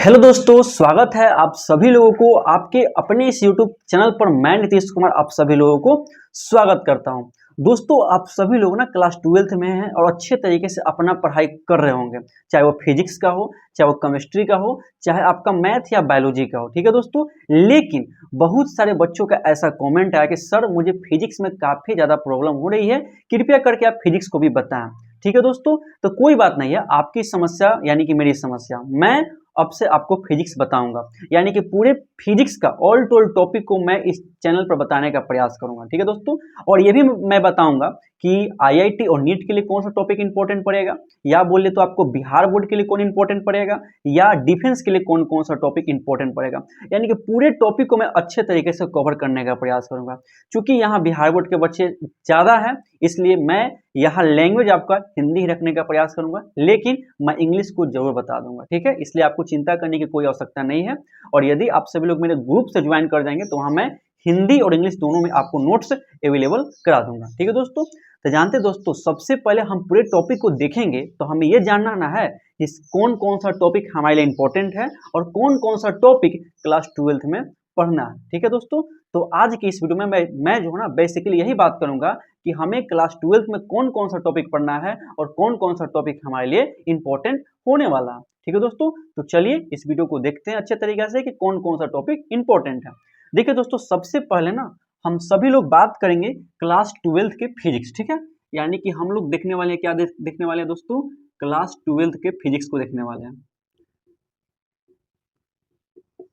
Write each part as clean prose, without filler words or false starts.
Hello दोस्तों, स्वागत है आप सभी लोगों को आपके अपने इस YouTube चैनल पर। मैं नीतीश कुमार आप सभी लोगों को स्वागत करता हूं। दोस्तों, आप सभी लोग ना क्लास 12th में हैं और अच्छे तरीके से अपना पढ़ाई कर रहे होंगे, चाहे वो फिजिक्स का हो, चाहे वो केमिस्ट्री का हो, चाहे आपका मैथ या बायोलॉजी का हो। ठीक है दोस्तों, लेकिन बहुत सारे बच्चों का ऐसा कॉमेंट आया कि सर मुझे फिजिक्स में काफ़ी ज़्यादा प्रॉब्लम हो रही है, कृपया करके आप फिजिक्स को भी बताएं। ठीक है दोस्तों, तो कोई बात नहीं है, आपकी समस्या यानी कि मेरी समस्या, मैं अब से आपको फिजिक्स बताऊंगा, यानी कि पूरे फिजिक्स का ऑल टू ऑल टॉपिक को मैं इस चैनल पर बताने का प्रयास करूंगा। ठीक है दोस्तों, और ये भी मैं बताऊंगा कि आईआईटी और नीट के लिए कौन सा टॉपिक इंपॉर्टेंट पड़ेगा, या बोले तो आपको बिहार बोर्ड के लिए कौन इंपॉर्टेंट पड़ेगा, या डिफेंस के लिए कौन कौन सा टॉपिक इंपॉर्टेंट पड़ेगा। यानी कि पूरे टॉपिक को मैं अच्छे तरीके से कवर करने का प्रयास करूंगा। क्योंकि यहाँ बिहार बोर्ड के बच्चे ज़्यादा हैं, इसलिए मैं यहाँ लैंग्वेज आपका हिंदी ही रखने का प्रयास करूंगा, लेकिन मैं इंग्लिश को जरूर बता दूंगा। ठीक है, इसलिए आपको चिंता करने की कोई आवश्यकता नहीं है। और यदि आप सभी लोग मेरे ग्रुप से ज्वाइन कर जाएंगे तो वहाँ मैं हिंदी और इंग्लिश दोनों में आपको नोट्स अवेलेबल करा दूंगा। ठीक है दोस्तों, तो जानते दोस्तों, सबसे पहले हम पूरे टॉपिक को देखेंगे तो हमें यह जानना ना है कि कौन कौन सा टॉपिक हमारे लिए इंपॉर्टेंट है और कौन कौन सा टॉपिक क्लास 12th में पढ़ना है। ठीक है दोस्तों, तो आज की इस वीडियो में मैं जो है ना बेसिकली यही बात करूंगा कि हमें क्लास 12th में कौन कौन सा टॉपिक पढ़ना है और कौन कौन सा टॉपिक हमारे लिए इंपॉर्टेंट होने वाला है। ठीक है दोस्तों, तो चलिए इस वीडियो को देखते हैं अच्छे तरीके से कि कौन कौन सा टॉपिक इंपॉर्टेंट है। देखिए दोस्तों, सबसे पहले ना हम सभी लोग बात करेंगे क्लास 12th के फिजिक्स। ठीक है, यानी कि हम लोग देखने वाले हैं, क्या देखने वाले हैं दोस्तों, क्लास 12th के फिजिक्स को देखने वाले हैं।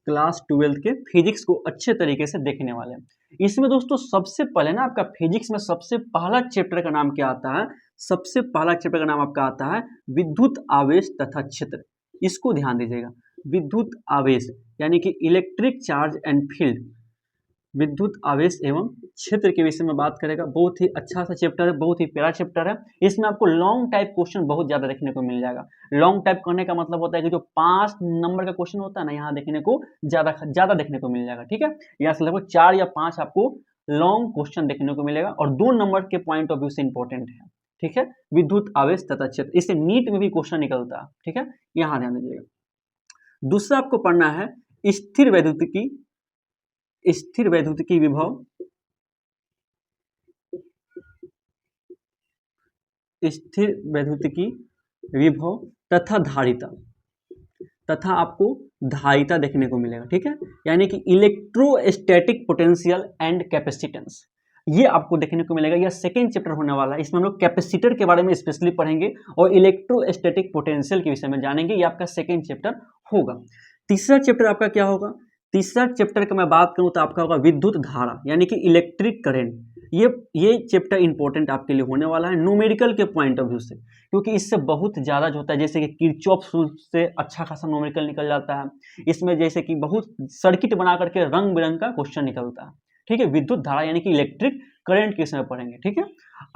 क्लास 12th के फिजिक्स को अच्छे तरीके से देखने वाले हैं। इसमें दोस्तों सबसे पहले ना आपका फिजिक्स में सबसे पहला चैप्टर का नाम क्या आता है, सबसे पहला चैप्टर का नाम आपका आता है विद्युत आवेश तथा क्षेत्र। इसको ध्यान दीजिएगा, विद्युत आवेश यानी कि इलेक्ट्रिक चार्ज एंड फील्ड, विद्युत आवेश एवं क्षेत्र के विषय में बात करेगा। बहुत ही अच्छा सा चैप्टर है, बहुत ही प्यारा चैप्टर है। इसमें आपको लॉन्ग टाइप क्वेश्चन बहुत ज्यादा देखने को मिल जाएगा। लॉन्ग टाइप करने का मतलब होता है कि जो 5 नंबर का क्वेश्चन होता है ना, यहाँ देखने को ज्यादा देखने को मिल जाएगा। ठीक है, यहाँ से लगभग 4 या 5 आपको लॉन्ग क्वेश्चन देखने को मिलेगा और 2 नंबर के पॉइंट ऑफ व्यू से इंपॉर्टेंट है। ठीक है, विद्युत आवेश तथा क्षेत्र, इससे नीट में भी क्वेश्चन निकलता है। ठीक है, यहाँ ध्यान दीजिएगा। दूसरा आपको पढ़ना है स्थिर वैद्युतिकी, स्थिर वैद्युतिकी विभव, स्थिर वैद्युतिकी विभव तथा धारिता, तथा आपको धारिता देखने को मिलेगा। ठीक है, यानी कि इलेक्ट्रोस्टैटिक पोटेंशियल एंड कैपेसिटेंस, ये आपको देखने को मिलेगा। यह सेकेंड चैप्टर होने वाला है। इसमें हम लोग कैपेसिटर के बारे में स्पेशली पढ़ेंगे और इलेक्ट्रोस्टैटिक पोटेंशियल के विषय में जानेंगे। ये आपका सेकेंड चैप्टर होगा। तीसरा चैप्टर आपका क्या होगा, तीसरा चैप्टर की मैं बात करूं तो आपका होगा विद्युत धारा यानी कि इलेक्ट्रिक करंट। ये चैप्टर इंपॉर्टेंट आपके लिए होने वाला है न्यूमेरिकल के पॉइंट ऑफ व्यू से, क्योंकि इससे बहुत ज़्यादा जो होता है, जैसे कि किरचॉफ रूल से अच्छा खासा न्यूमेरिकल निकल जाता है। इसमें जैसे कि बहुत सर्किट बना करके रंग बिरंग का क्वेश्चन निकलता है। ठीक है, विद्युत धारा यानी कि इलेक्ट्रिक करंट के इसमें पढ़ेंगे। ठीक है,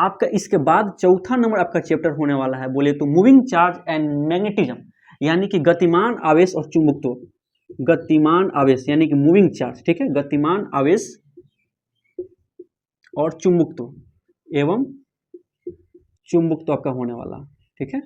आपका इसके बाद चौथा नंबर आपका चैप्टर होने वाला है, बोले तो मूविंग चार्ज एंड मैग्नेटिज्म, यानी कि गतिमान आवेश और चुंबकत्व, गतिमान आवेश यानी कि मूविंग चार्ज। ठीक है, गतिमान आवेश और चुंबकत्व एवं चुंबकत्व आपका होने वाला। ठीक है,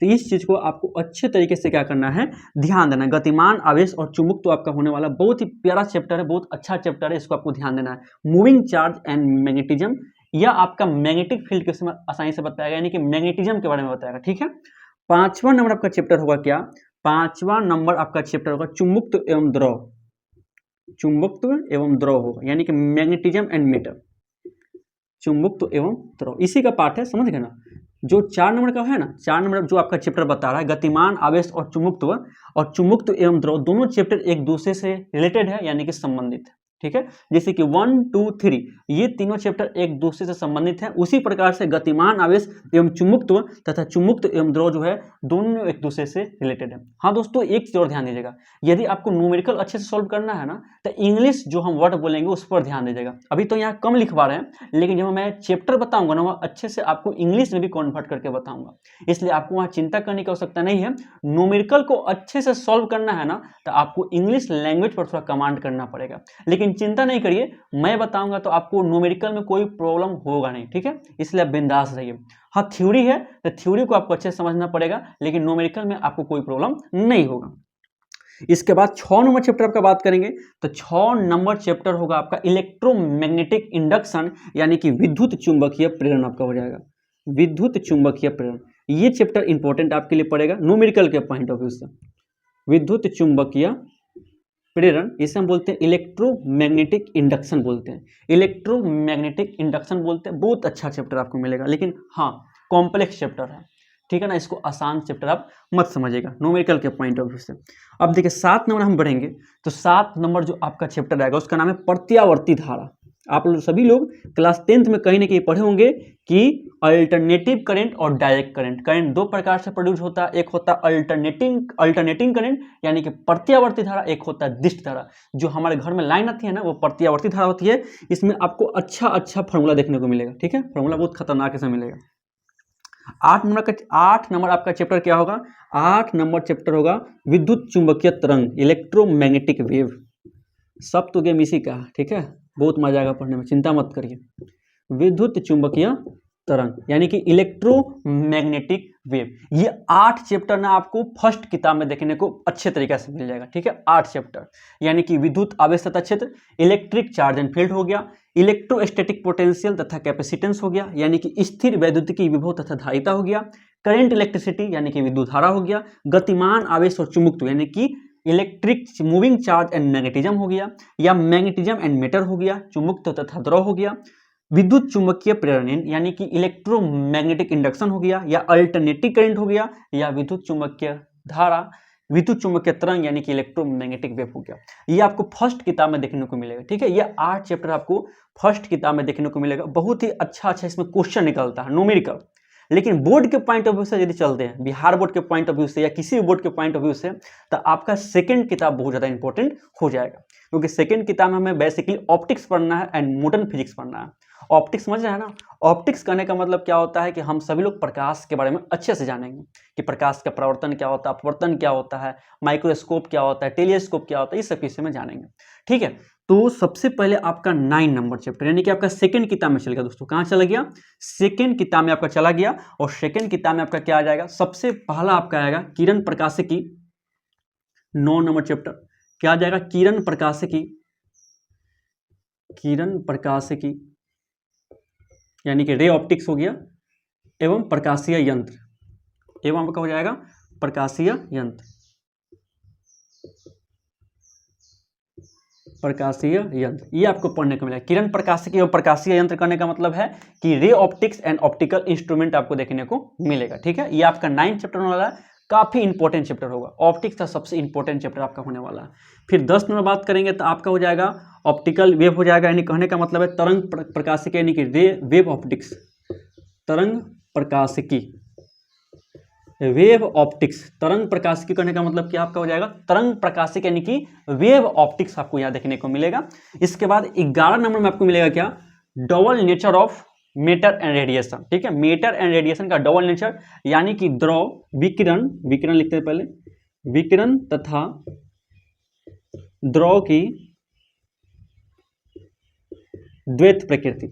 तो इस चीज को आपको अच्छे तरीके से क्या करना है, ध्यान देना है। गतिमान आवेश और चुंबकत्व आपका होने वाला, बहुत ही प्यारा चैप्टर है, बहुत अच्छा चैप्टर है, इसको आपको ध्यान देना है। मूविंग चार्ज एंड मैग्नेटिज्म, यह आपका मैग्नेटिक फील्ड के समय आसानी से बताएगा, यानी कि मैग्नेटिज्म के बारे में बताएगा। ठीक है, पांचवा नंबर आपका चैप्टर होगा क्या, पांचवा नंबर आपका चैप्टर होगा चुंबकत्व एवं द्रव, चुंबकत्व एवं द्रव होगा, यानी कि मैग्नेटिज्म एंड मैटर, चुंबकत्व एवं द्रव, इसी का पार्ट है, समझ गए ना। जो 4 नंबर का है ना, 4 नंबर जो आपका चैप्टर बता रहा है गतिमान आवेश और चुंबकत्व एवं द्रव, दोनों चैप्टर एक दूसरे से रिलेटेड है, यानी कि संबंधित है। ठीक है, जैसे कि 1, 2, 3 ये तीनों चैप्टर एक दूसरे से संबंधित हैं, उसी प्रकार से गतिमान आवेश एवं चुंबकत्व तथा चुंबकत्व एवं द्रव जो है दोनों एक दूसरे से रिलेटेड है। हाँ दोस्तों, एक चीज और ध्यान दीजिएगा, यदि आपको न्यूमेरिकल अच्छे से सॉल्व करना है ना, तो इंग्लिश जो हम वर्ड बोलेंगे उस पर ध्यान दीजिएगा। अभी तो यहाँ कम लिखवा रहे हैं, लेकिन जब मैं चैप्टर बताऊंगा ना, वह अच्छे से आपको इंग्लिश में भी कन्वर्ट करके बताऊंगा, इसलिए आपको वहाँ चिंता करने की आवश्यकता नहीं है। न्यूमेरिकल को अच्छे से सॉल्व करना है ना, तो आपको इंग्लिश लैंग्वेज पर थोड़ा कमांड करना पड़ेगा, लेकिन चिंता नहीं करिए, मैं बताऊंगा तो आपको न्यूमेरिकल में कोई प्रॉब्लम होगा नहीं। ठीक है, इसलिए आप बिंदास रहिए। हाँ, थ्योरी है तो थ्योरी को आपको अच्छे से समझना पड़ेगा, लेकिन न्यूमेरिकल में आपको कोई प्रॉब्लम नहीं होगा। इसके बाद 6 नंबर चैप्टर आपका बात करेंगे तो 6 नंबर चैप्टर होगा आपका इलेक्ट्रोमैग्नेटिक इंडक्शन, यानी कि विद्युत चुंबकीय प्रेरण आपका हो जाएगा। विद्युत चुंबकीय प्रेरण, ये चैप्टर इंपॉर्टेंट आपके लिए पड़ेगा न्यूमेरिकल के पॉइंट ऑफ व्यू से। विद्युत चुंबकीय प्रेरण, इसे हम बोलते हैं इलेक्ट्रोमैग्नेटिक इंडक्शन बोलते हैं, इलेक्ट्रोमैग्नेटिक इंडक्शन बोलते हैं। बहुत अच्छा चैप्टर आपको मिलेगा, लेकिन हाँ कॉम्प्लेक्स चैप्टर है, ठीक है ना, इसको आसान चैप्टर आप मत समझिएगा न्यूमेरिकल के पॉइंट ऑफ व्यू से। अब देखिए 7 नंबर हम बढ़ेंगे तो 7 नंबर जो आपका चैप्टर आएगा उसका नाम है प्रत्यावर्ती धारा। आप लोग सभी लोग क्लास 10th में कहीं ना कहीं पढ़े होंगे कि अल्टरनेटिव करंट और डायरेक्ट करंट, करंट दो प्रकार से प्रोड्यूस होता है, एक होता है अल्टरनेटिंग करंट यानी कि प्रत्यावर्ती धारा, एक होता है दिष्ट धारा। जो हमारे घर में लाइन आती है ना वो प्रत्यावर्ती धारा होती है। इसमें आपको अच्छा फॉर्मूला देखने को मिलेगा, ठीक है, फॉर्मूला बहुत खतरनाक से मिलेगा। 8 नंबर आपका चैप्टर क्या होगा? 8 नंबर चैप्टर होगा विद्युत चुंबकीय तरंग, इलेक्ट्रोमैग्नेटिक वेव। सब तो गेम इसी का, ठीक है, बहुत मजा आएगा पढ़ने में, चिंता मत करिए। विद्युत चुंबकीय तरंग यानी कि इलेक्ट्रोमैग्नेटिक वेव, ये 8 चैप्टर ना आपको फर्स्ट किताब में देखने को अच्छे तरीके से मिल जाएगा, ठीक है। 8 चैप्टर यानी कि विद्युत आवेश तथा क्षेत्र, इलेक्ट्रिक चार्ज एंड फील्ड हो गया, इलेक्ट्रोस्टैटिक पोटेंशियल तथा कैपेसिटेंस हो गया यानी कि स्थिर वैद्युतिकी विभव तथा धारिता हो गया, करंट इलेक्ट्रिसिटी यानी कि विद्युत धारा हो गया, गतिमान आवेश और चुंबकत्व यानी कि electric moving charge and magnetism हो गया, या मैग्नेटिज्म एंड मैटर हो गया, चुंबकत्व तथा द्रव हो गया, विद्युत चुंबकीय प्रेरण यानी कि इलेक्ट्रोमैग्नेटिक इंडक्शन हो गया, या अल्टरनेटिव करंट हो गया, या विद्युत चुंबकीय धारा, विद्युत चुंबकीय तरंग यानी कि इलेक्ट्रोमैग्नेटिक वेव हो गया। ये आपको फर्स्ट किताब में देखने को मिलेगा, ठीक है। ये 8 चैप्टर आपको फर्स्ट किताब में देखने को मिलेगा। बहुत ही अच्छा इसमें क्वेश्चन निकलता है न्यूमेरिकल। लेकिन बोर्ड के पॉइंट ऑफ व्यू से यदि चलते हैं, बिहार बोर्ड के पॉइंट ऑफ व्यू से या किसी भी बोर्ड के पॉइंट ऑफ व्यू से, तो आपका सेकंड किताब बहुत ज़्यादा इंपॉर्टेंट हो जाएगा, क्योंकि सेकंड किताब में हमें बेसिकली ऑप्टिक्स पढ़ना है एंड मॉडर्न फिजिक्स पढ़ना है। ऑप्टिक्स समझ रहे हैं ना? ऑप्टिक्स करने का मतलब क्या होता है कि हम सभी लोग प्रकाश के बारे में अच्छे से जानेंगे कि प्रकाश का प्रवर्तन क्या होता है, अपवर्तन क्या होता है, माइक्रोस्कोप क्या होता है, टेलीस्कोप क्या होता है, इस सब विषय में जानेंगे, ठीक है। तो सबसे पहले आपका 9 नंबर चैप्टर यानी कि आपका सेकंड किताब में चल गया दोस्तों। कहाँ चला गया? सेकंड किताब में आपका चला गया। और सेकंड किताब में आपका क्या आ जाएगा? सबसे पहला आपका आएगा किरण प्रकाशिकी। 9 नंबर चैप्टर क्या आ जाएगा? किरण प्रकाशिकी, किरण प्रकाशिकी यानी कि रे ऑप्टिक्स हो गया, एवं प्रकाशीय यंत्र, एवं आपका हो जाएगा प्रकाशीय यंत्र, प्रकाशीय यंत्र, ये आपको पढ़ने को मिलेगा। किरण प्रकाशिकी एवं प्रकाशीय यंत्र करने का मतलब है कि ray optics and optical instrument आपको देखने को मिलेगा, ठीक है। ये आपका 9 चैप्टर होने वाला है, काफी इंपॉर्टेंट चैप्टर होगा। ऑप्टिक्स का सबसे इंपॉर्टेंट चैप्टर आपका होने वाला है। फिर 10 नंबर बात करेंगे तो आपका हो जाएगा ऑप्टिकल वेव हो जाएगा, यानी कहने का मतलब है तरंग प्रकाशिकी यानी कि रे वेव ऑप्टिक्स, तरंग प्रकाशिकी, वेव ऑप्टिक्स, तरंग प्रकाशिकी करने का मतलब क्या आपका हो जाएगा? तरंग प्रकाशिकी यानी कि वेव ऑप्टिक्स आपको यहाँ देखने को मिलेगा। इसके बाद 11 नंबर में आपको मिलेगा क्या? Double nature of matter and radiation, ठीक है। मैटर एंड रेडिएशन का डबल नेचर यानी कि द्रव, विकिरण, विकिरण लिखते हैं पहले, विकिरण तथा द्रव की द्वैत प्रकृति,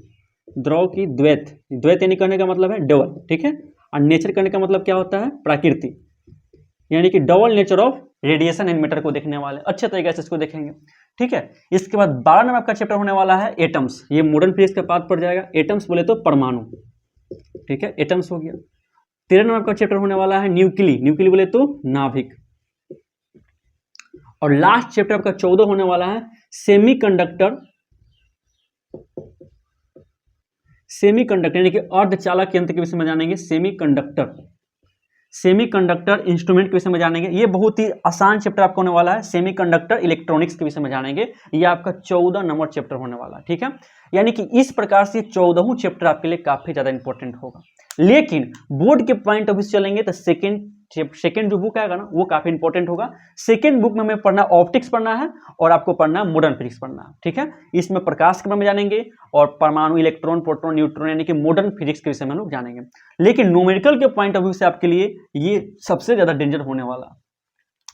द्रव की द्वैत, द्वैत यानी करने का मतलब है डबल, ठीक है। और नेचर करने का मतलब क्या होता है? प्रकृति, यानी कि double nature of radiation and matter को देखने वाले, अच्छे तरीके से इसको देखेंगे, ठीक है। इसके बाद 12 नंबर आपका चैप्टर होने वाला है एटम्स। ये मॉडर्न फिजिक्स का पार्ट पड़ जाएगा। एटम्स बोले तो परमाणु, ठीक है, एटम्स हो गया। 13 नंबर आपका चैप्टर होने वाला है न्यूक्ली, न्यूक्ली बोले तो नाभिक। और लास्ट चैप्टर आपका 14 होने वाला है सेमीकंडक्टर, सेमीकंडक्टर यानी कि अर्धचालक यंत्र के विषय में जानेंगे, सेमीकंडक्टर, सेमीकंडक्टर इंस्ट्रूमेंट के विषय में जानेंगे। ये बहुत ही आसान चैप्टर आपको होने वाला है। सेमीकंडक्टर इलेक्ट्रॉनिक्स के विषय में जानेंगे। ये आपका 14 नंबर चैप्टर होने वाला है, ठीक है। यानी कि इस प्रकार से 14 चैप्टर आपके लिए काफी ज्यादा इंपॉर्टेंट होगा। लेकिन बोर्ड के पॉइंट ऑफ व्यू से चलेंगे तो सेकंड जो बुक आएगा ना वो काफी इंपॉर्टेंट होगा। सेकंड बुक में हमें पढ़ना ऑप्टिक्स पढ़ना है और आपको पढ़ना मॉडर्न फिजिक्स पढ़ना है, ठीक है। इसमें प्रकाश के बारे में जानेंगे और परमाणु, इलेक्ट्रॉन, प्रोटॉन, न्यूट्रॉन यानी कि मॉडर्न फिजिक्स के विषय में लोग जानेंगे। लेकिन न्यूमेरिकल के पॉइंट ऑफ व्यू से आपके लिए ये सबसे ज्यादा डेंजर होने वाला,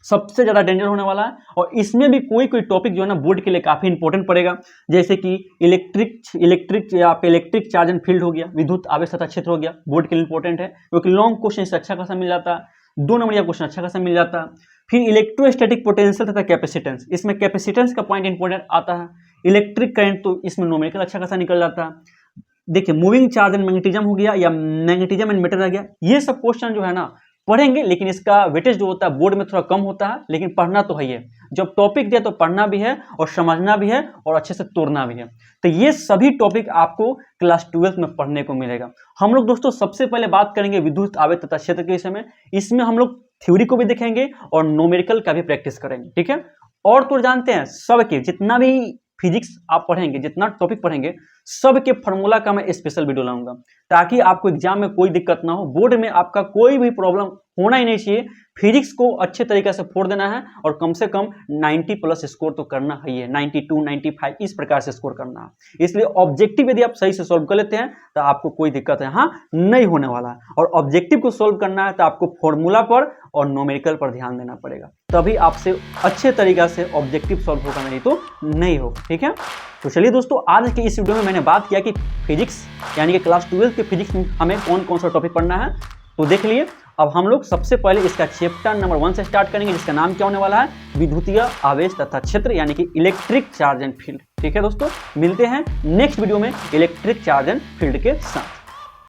सबसे ज्यादा डेंजर होने वाला है। और इसमें भी कोई टॉपिक जो है ना बोर्ड के लिए काफी इंपॉर्टेंट पड़ेगा, जैसे कि इलेक्ट्रिक या आपका इलेक्ट्रिक चार्ज एंड फील्ड हो गया, विद्युत आवेश तथा क्षेत्र हो गया, बोर्ड के लिए इंपॉर्टेंट है क्योंकि लॉन्ग क्वेश्चन से अच्छा खासा मिल जाता है। 2 नंबर का क्वेश्चन अच्छा खासा मिल जाता है। फिर इलेक्ट्रोस्टैटिक पोटेंशियल तथा कैपेसिटेंस, इसमें कैपेसिटेंस का पॉइंट इंपॉर्टेंट आता है। इलेक्ट्रिक करंट तो इसमें न्यूमेरिकल अच्छा खासा निकल जाता है। देखिए मूविंग चार्ज एंड मैग्नेटिज्म हो गया या मैग्नेटिज्म एंड मैटर आ गया, ये सब क्वेश्चन जो है ना पढ़ेंगे, लेकिन इसका वेटेज जो होता है बोर्ड में थोड़ा कम होता है, लेकिन पढ़ना तो है ही है। जब टॉपिक दिया तो पढ़ना भी है और समझना भी है और अच्छे से तोड़ना भी है। तो ये सभी टॉपिक आपको क्लास 12 में पढ़ने को मिलेगा। हम लोग दोस्तों सबसे पहले बात करेंगे विद्युत आवेश तथा क्षेत्र के विषय में। इसमें हम लोग थ्योरी को भी देखेंगे और न्यूमेरिकल का भी प्रैक्टिस करेंगे, ठीक है। और तो जानते हैं सबके जितना भी फिजिक्स आप पढ़ेंगे, जितना टॉपिक पढ़ेंगे, सबके फॉर्मूला का मैं स्पेशल वीडियो लाऊंगा, ताकि आपको एग्जाम में कोई दिक्कत ना हो, बोर्ड में आपका कोई भी प्रॉब्लम होना ही नहीं चाहिए। फिजिक्स को अच्छे तरीके से फोड़ देना है और कम से कम 90 प्लस स्कोर तो करना ही है, 92, 95 इस प्रकार से स्कोर करना है। इसलिए ऑब्जेक्टिव यदि आप सही से सॉल्व कर लेते हैं तो आपको कोई दिक्कत यहाँ नहीं होने वाला है। और ऑब्जेक्टिव को सॉल्व करना है तो आपको फॉर्मूला पर और न्यूमेरिकल पर ध्यान देना पड़ेगा, तभी आपसे अच्छे तरीका से ऑब्जेक्टिव सॉल्व होगा, नहीं तो नहीं हो, ठीक है। तो चलिए दोस्तों, आज के इस वीडियो में मैंने बात किया कि फिजिक्स यानी कि क्लास 12 के फिजिक्स में हमें कौन कौन सा टॉपिक पढ़ना है, तो देख लिए। अब हम लोग सबसे पहले इसका चैप्टर नंबर 1 से स्टार्ट करेंगे, जिसका नाम क्या होने वाला है, विद्युतीय आवेश तथा क्षेत्र यानी कि इलेक्ट्रिक चार्ज एंड फील्ड। ठीक है दोस्तों, मिलते हैं नेक्स्ट वीडियो में इलेक्ट्रिक चार्ज एंड फील्ड के साथ।